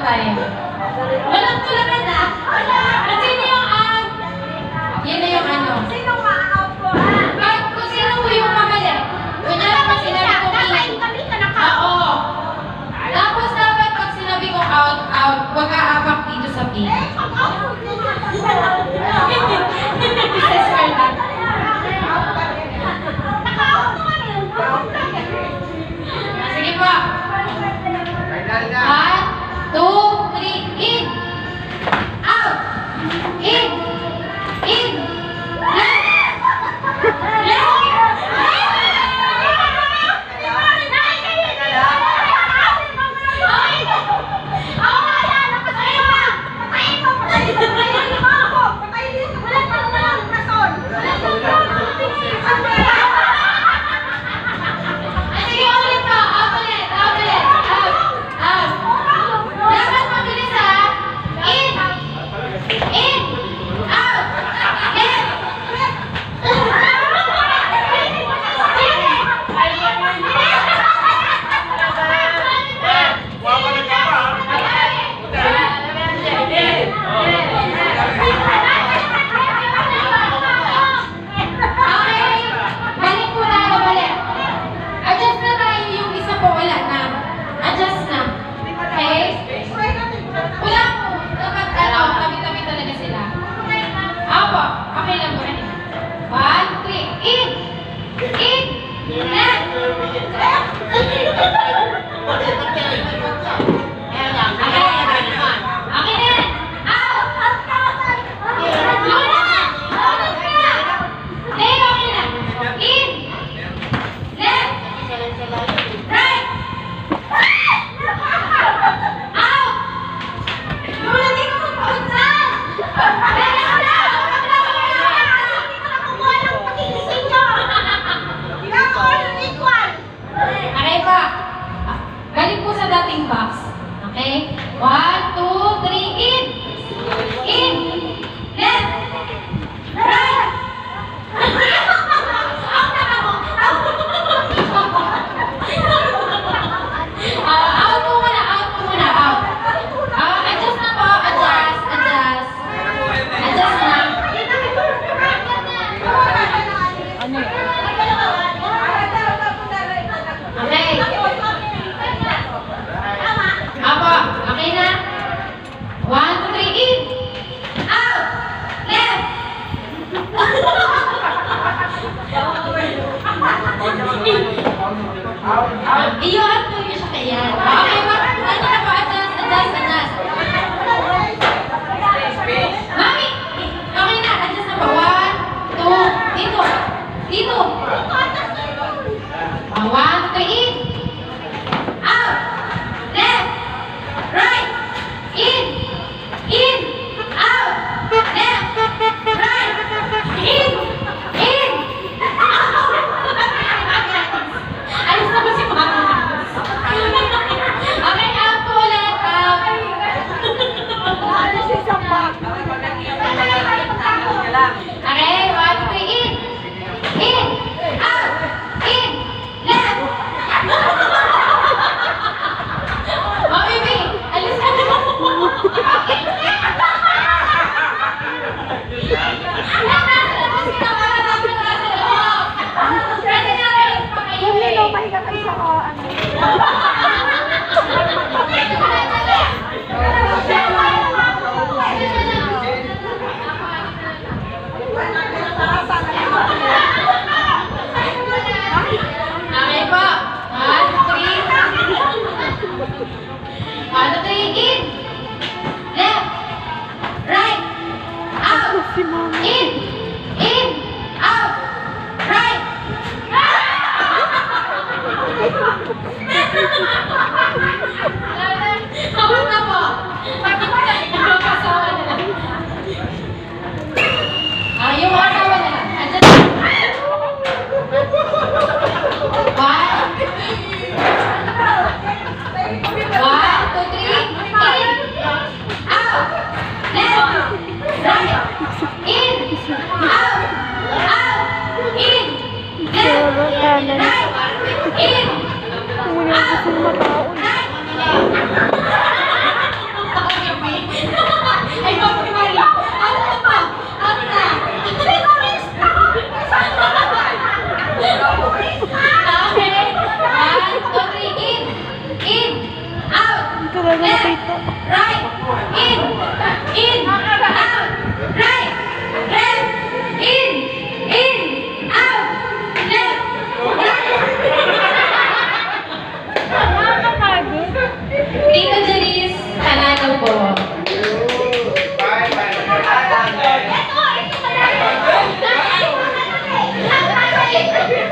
time. Walang tulagan na. Kasi yun yung yun na yung ano. Sino ma-out ko? Kung sino mo yung mamali. Kunyari pag sinabi ko oo. Tapos dapat pag sinabi ko out, wag ka-apak dito sa pin. Sige pa. 1, 2, 3, in! Out! In! In! Box. Okay? 1, 2, 3, in! In! Left! Right! Out mo muna, out. Adjust na po, adjust. Adjust na. Ano yan? Okay. Apo, okay na? 1, 2, 3, in! Out! Left! Iyon po yung siya kaya. Okay, ano na po? Adjust. Mami! Okay na, adjust na po. 1, 2, dito. 1, 2, 3, in! Out! Left! Right! In! Out! Left! Right! In! Alis na ba si Mami? Okay, out po ulit. Ano si Sampak? Okay, 1, 2, 3, in! In! Out! In! Left! Mami, alis ka na. Mahiga kayo sa Okay po. 1, 2, 3, in! Left! Right! Out! In! Out! Right! Kapag na po. Kasawa na lang. Yung kasawa na lang. Adjust. 1, 2, 3, in! Out! Right! In! Out! In! Left! Right! In! Out! In! Left! Mali!